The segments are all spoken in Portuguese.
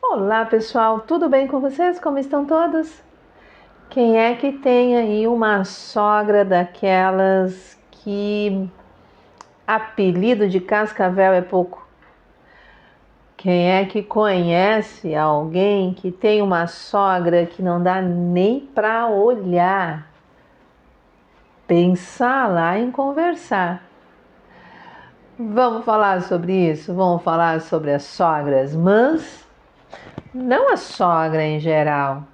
Olá pessoal, tudo bem com vocês? Como estão todos? Quem é que tem aí uma sogra daquelas que apelido de cascavel é pouco? Quem é que conhece alguém que tem uma sogra que não dá nem para olhar? Pensar lá em conversar. Vamos falar sobre isso? Vamos falar sobre as sogras, mas não a sogra em geral,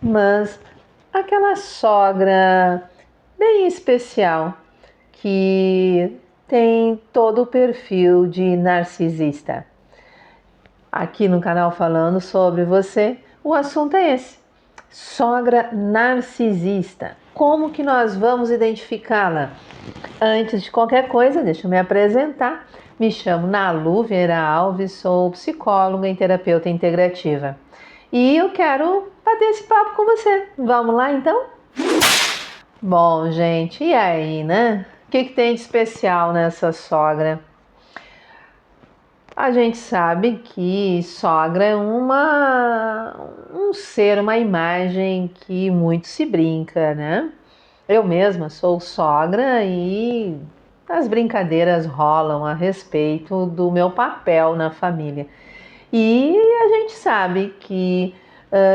mas aquela sogra bem especial que tem todo o perfil de narcisista. Aqui no canal Falando sobre Você, o assunto é esse: sogra narcisista. Como que nós vamos identificá-la? Antes de qualquer coisa, deixa eu me apresentar. Me chamo Nalu Vieira Alves, sou psicóloga e terapeuta integrativa. E eu quero bater esse papo com você. Vamos lá então? Bom, gente, e aí, né? O que tem de especial nessa sogra? A gente sabe que sogra é um ser, uma imagem que muito se brinca, né? Eu mesma sou sogra e as brincadeiras rolam a respeito do meu papel na família. E a gente sabe que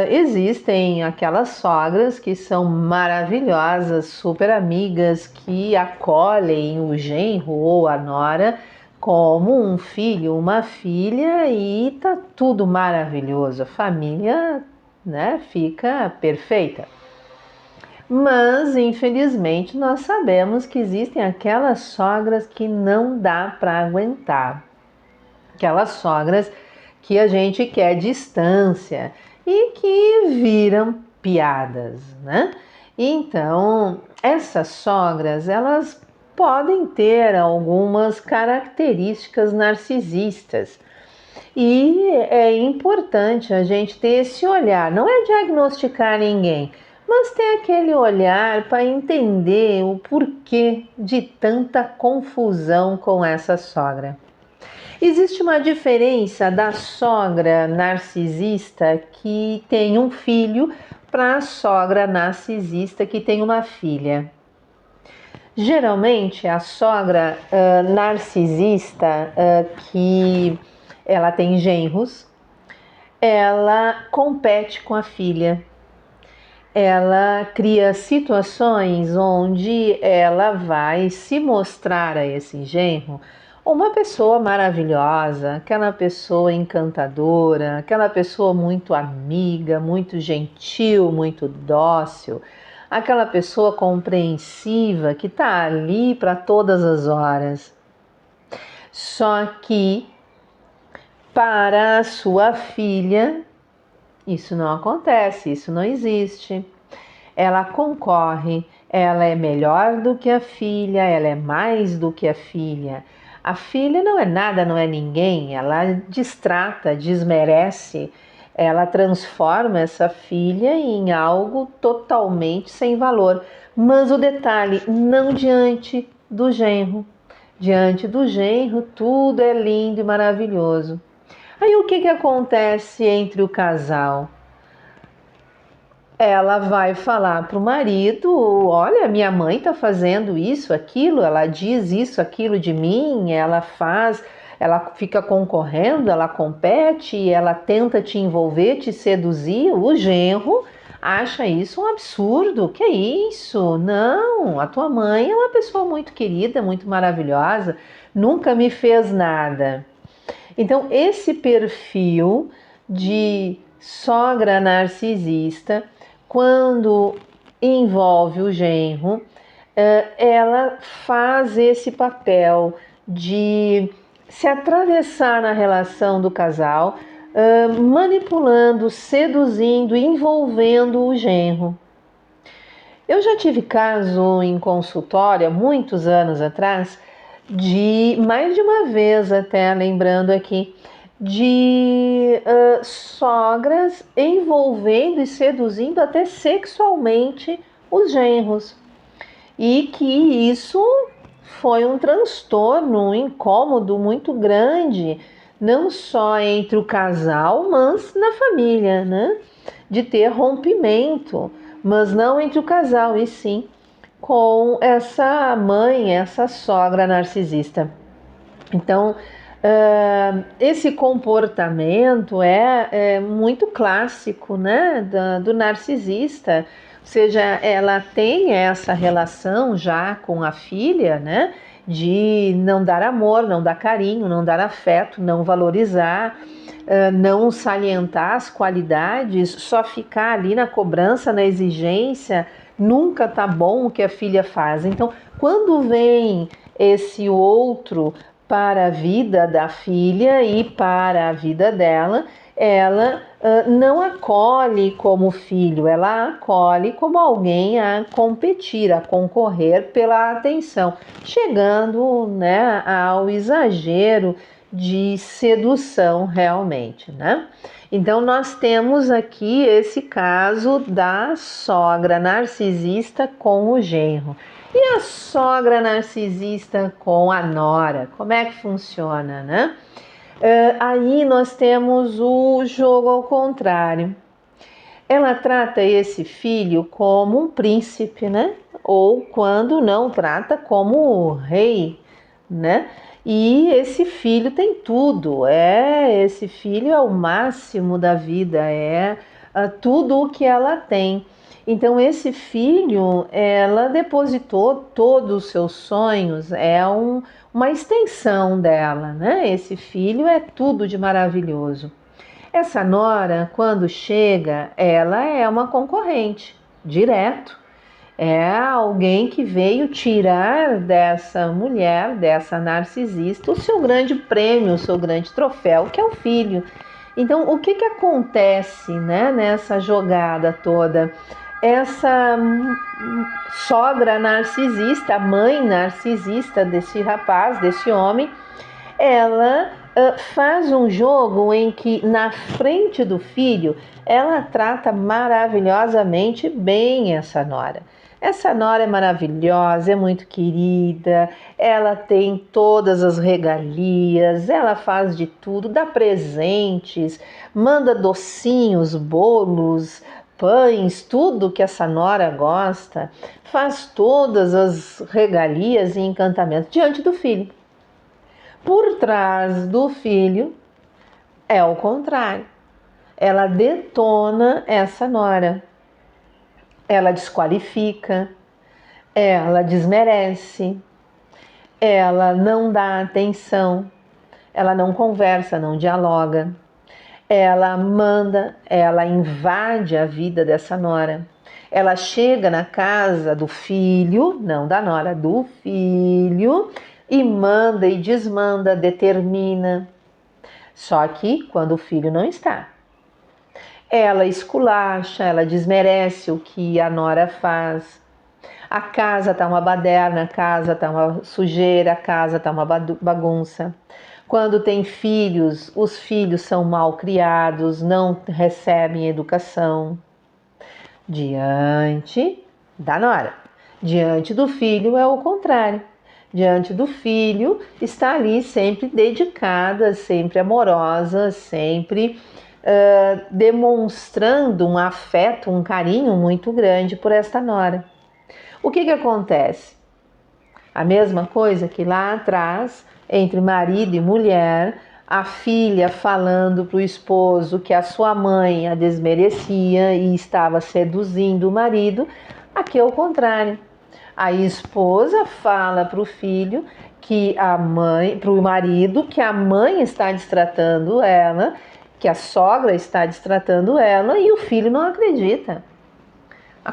existem aquelas sogras que são maravilhosas, super amigas, que acolhem o genro ou a nora como um filho, uma filha, e tá tudo maravilhoso. A família, né, fica perfeita. Mas, infelizmente, nós sabemos que existem aquelas sogras que não dá para aguentar. Aquelas sogras que a gente quer distância e que viram piadas, né? Então, essas sogras, elas podem ter algumas características narcisistas. E é importante a gente ter esse olhar, não é diagnosticar ninguém, mas ter aquele olhar para entender o porquê de tanta confusão com essa sogra. Existe uma diferença da sogra narcisista que tem um filho para a sogra narcisista que tem uma filha. Geralmente, a sogra narcisista que ela tem genros, ela compete com a filha. Ela cria situações onde ela vai se mostrar a esse genro uma pessoa maravilhosa, aquela pessoa encantadora, aquela pessoa muito amiga, muito gentil, muito dócil, aquela pessoa compreensiva que está ali para todas as horas. Só que para a sua filha, isso não acontece, isso não existe. Ela concorre, ela é melhor do que a filha, ela é mais do que a filha. A filha não é nada, não é ninguém, ela destrata, desmerece, ela transforma essa filha em algo totalmente sem valor. Mas o detalhe, não diante do genro. Diante do genro, tudo é lindo e maravilhoso. Aí o que acontece entre o casal? Ela vai falar para o marido: olha, minha mãe está fazendo isso, aquilo, ela diz isso, aquilo de mim, ela faz, ela fica concorrendo, ela compete, ela tenta te envolver, te seduzir. O genro acha isso um absurdo. Que é isso? Não, a tua mãe é uma pessoa muito querida, muito maravilhosa, nunca me fez nada. Então, esse perfil de sogra narcisista, quando envolve o genro, ela faz esse papel de se atravessar na relação do casal, manipulando, seduzindo, envolvendo o genro. Eu já tive caso em consultório, muitos anos atrás, de mais de uma vez até, lembrando aqui, de sogras envolvendo e seduzindo até sexualmente os genros. E que isso foi um transtorno, um incômodo muito grande não só entre o casal, mas na família, né? De ter rompimento, mas não entre o casal, e sim com essa mãe, essa sogra narcisista. Então, esse comportamento é muito clássico, né, do narcisista. Ou seja, ela tem essa relação já com a filha, né, de não dar amor, não dar carinho, não dar afeto, não valorizar, não salientar as qualidades, só ficar ali na cobrança, na exigência, nunca tá bom o que a filha faz. Então, quando vem esse outro para a vida da filha e para a vida dela, ela não acolhe como filho, ela acolhe como alguém a competir, a concorrer pela atenção, chegando, né, ao exagero de sedução realmente, né? Então nós temos aqui esse caso da sogra narcisista com o genro. E a sogra narcisista com a nora? Como é que funciona, né? Aí nós temos o jogo ao contrário. Ela trata esse filho como um príncipe, né? Ou quando não, trata como o rei, né? E esse filho tem tudo, esse filho é o máximo da vida, tudo o que ela tem. Então esse filho, ela depositou todos os seus sonhos, uma extensão dela, né? Esse filho é tudo de maravilhoso. Essa nora, quando chega, ela é uma concorrente, direto. É alguém que veio tirar dessa mulher, dessa narcisista, o seu grande prêmio, o seu grande troféu, que é o filho. Então, o que acontece, né, nessa jogada toda? Essa sogra narcisista, mãe narcisista desse rapaz, desse homem, ela faz um jogo em que na frente do filho ela trata maravilhosamente bem essa nora. Essa nora é maravilhosa, é muito querida, ela tem todas as regalias, ela faz de tudo, dá presentes, manda docinhos, bolos, pães, tudo que essa nora gosta, faz todas as regalias e encantamentos diante do filho. Por trás do filho é o contrário. Ela detona essa nora. Ela desqualifica, ela desmerece, ela não dá atenção, ela não conversa, não dialoga. Ela manda, ela invade a vida dessa nora. Ela chega na casa do filho, não da nora, do filho, e manda e desmanda, determina. Só que quando o filho não está, ela esculacha, ela desmerece o que a nora faz. A casa tá uma baderna, a casa tá uma sujeira, a casa tá uma bagunça. Quando tem filhos, os filhos são mal criados, não recebem educação. Diante da nora. Diante do filho é o contrário. Diante do filho está ali sempre dedicada, sempre amorosa, sempre demonstrando um afeto, um carinho muito grande por esta nora. O que acontece? A mesma coisa que lá atrás, entre marido e mulher, a filha falando para o esposo que a sua mãe a desmerecia e estava seduzindo o marido, aqui é o contrário. A esposa fala para o filho que a mãe, para o marido, que a mãe está destratando ela, que a sogra está destratando ela, e o filho não acredita.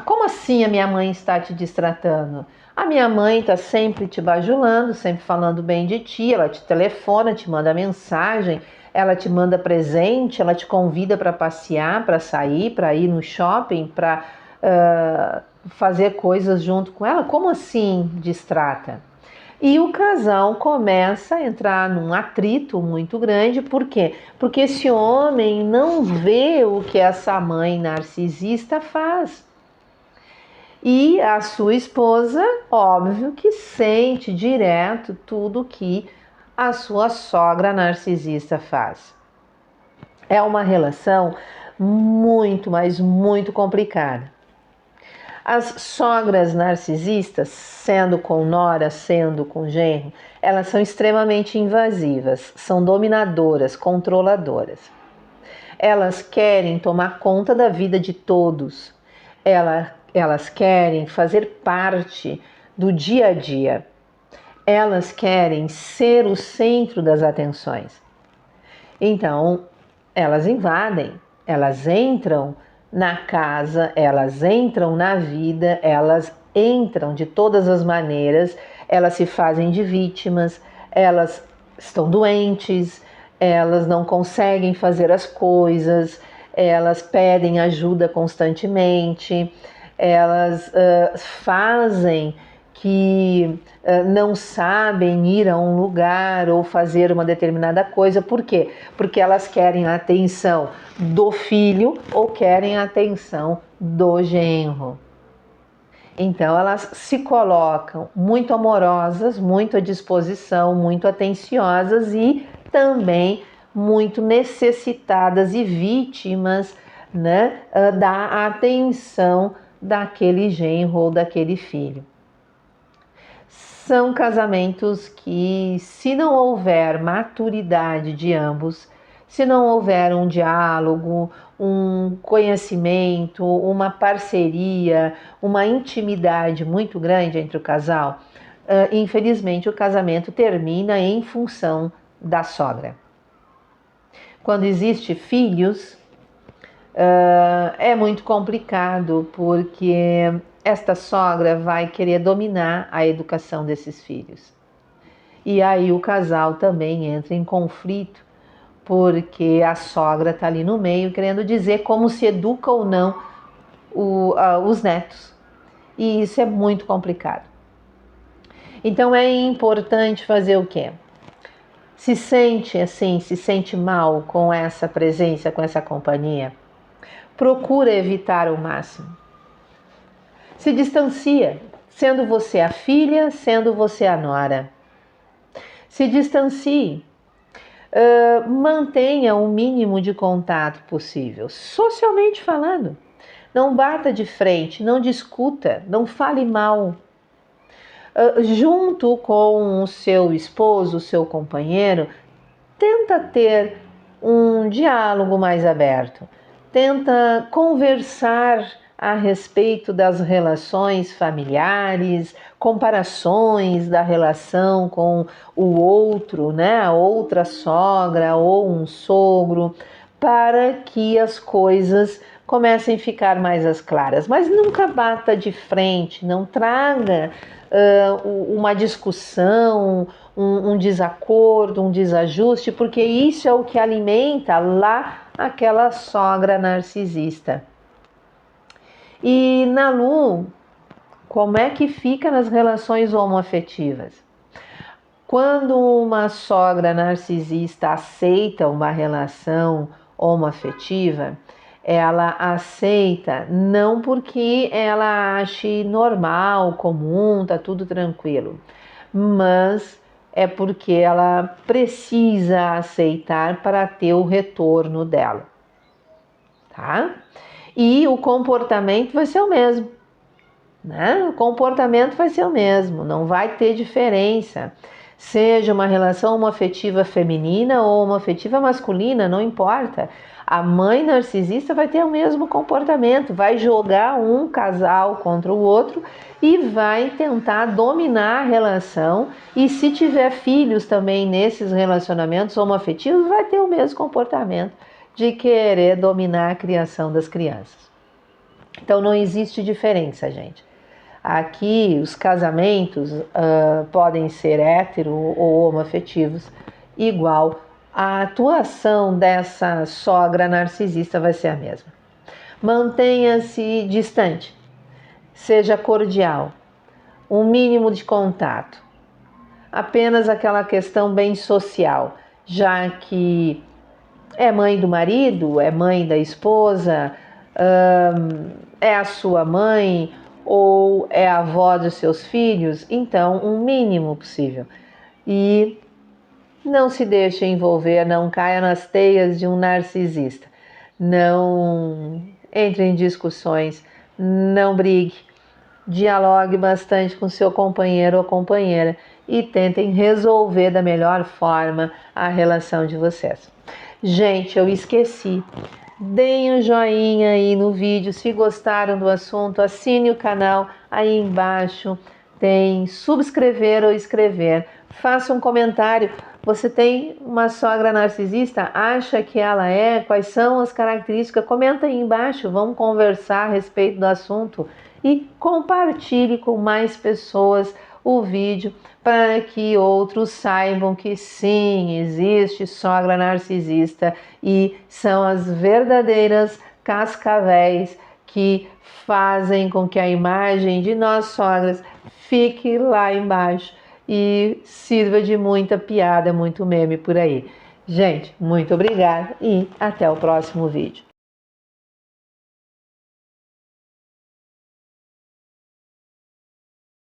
Como assim a minha mãe está te destratando? A minha mãe está sempre te bajulando, sempre falando bem de ti, ela te telefona, te manda mensagem, ela te manda presente, ela te convida para passear, para sair, para ir no shopping, para fazer coisas junto com ela. Como assim distrata? E o casal começa a entrar num atrito muito grande. Por quê? Porque esse homem não vê o que essa mãe narcisista faz. E a sua esposa, óbvio que sente direto tudo que a sua sogra narcisista faz. É uma relação muito, mas muito complicada. As sogras narcisistas, sendo com nora, sendo com genro, elas são extremamente invasivas, são dominadoras, controladoras. Elas querem tomar conta da vida de todos. Elas querem fazer parte do dia a dia. Elas querem ser o centro das atenções. Então, elas invadem, elas entram na casa, elas entram na vida, elas entram de todas as maneiras, elas se fazem de vítimas, elas estão doentes, elas não conseguem fazer as coisas, elas pedem ajuda constantemente, elas fazem que não sabem ir a um lugar ou fazer uma determinada coisa. Por quê? Porque elas querem a atenção do filho ou querem a atenção do genro. Então elas se colocam muito amorosas, muito à disposição, muito atenciosas e também muito necessitadas e vítimas, né, da atenção daquele genro ou daquele filho. São casamentos que, se não houver maturidade de ambos, se não houver um diálogo, um conhecimento, uma parceria, uma intimidade muito grande entre o casal, infelizmente o casamento termina em função da sogra. Quando existe filhos, é muito complicado, porque esta sogra vai querer dominar a educação desses filhos. E aí o casal também entra em conflito, porque a sogra está ali no meio querendo dizer como se educa ou não os netos. E isso é muito complicado. Então é importante fazer o quê? Se sente assim, se sente mal com essa presença, com essa companhia, procura evitar ao máximo. Se distancia, sendo você a filha, sendo você a nora. Se distancie. Mantenha o mínimo de contato possível, socialmente falando. Não bata de frente, não discuta, não fale mal. Junto com o seu esposo, o seu companheiro, tenta ter um diálogo mais aberto. Tenta conversar a respeito das relações familiares, comparações da relação com o outro, né? A outra sogra ou um sogro, para que as coisas comecem a ficar mais as claras. Mas nunca bata de frente, não traga uma discussão, um desacordo, um desajuste, porque isso é o que alimenta lá aquela sogra narcisista. E na Lu, como é que fica nas relações homoafetivas? Quando uma sogra narcisista aceita uma relação homoafetiva, ela aceita não porque ela ache normal, comum, tá tudo tranquilo, mas é porque ela precisa aceitar para ter o retorno dela, tá? E o comportamento vai ser o mesmo, né? O comportamento vai ser o mesmo, não vai ter diferença. Seja uma relação homoafetiva feminina ou homoafetiva masculina, não importa. A mãe narcisista vai ter o mesmo comportamento, vai jogar um casal contra o outro e vai tentar dominar a relação. E se tiver filhos também nesses relacionamentos homoafetivos, vai ter o mesmo comportamento de querer dominar a criação das crianças. Então não existe diferença, gente. Aqui os casamentos podem ser hétero ou homoafetivos, igual a atuação dessa sogra narcisista vai ser a mesma. Mantenha-se distante, seja cordial, um mínimo de contato, apenas aquela questão bem social, já que é mãe do marido, é mãe da esposa, é a sua mãe ou é a avó dos seus filhos, então um mínimo possível. E Não se deixe envolver, não caia nas teias de um narcisista. Não entre em discussões, não brigue. Dialogue bastante com seu companheiro ou companheira e tentem resolver da melhor forma a relação de vocês. Gente, eu esqueci. Deem um joinha aí no vídeo se gostaram do assunto, assine o canal aí embaixo, tem subscrever ou escrever. Faça um comentário. Você tem uma sogra narcisista? Acha que ela é? Quais são as características? Comenta aí embaixo, vamos conversar a respeito do assunto e compartilhe com mais pessoas o vídeo para que outros saibam que sim, existe sogra narcisista e são as verdadeiras cascavéis que fazem com que a imagem de nós sogras fique lá embaixo e sirva de muita piada, muito meme por aí. Gente, muito obrigada e até o próximo vídeo.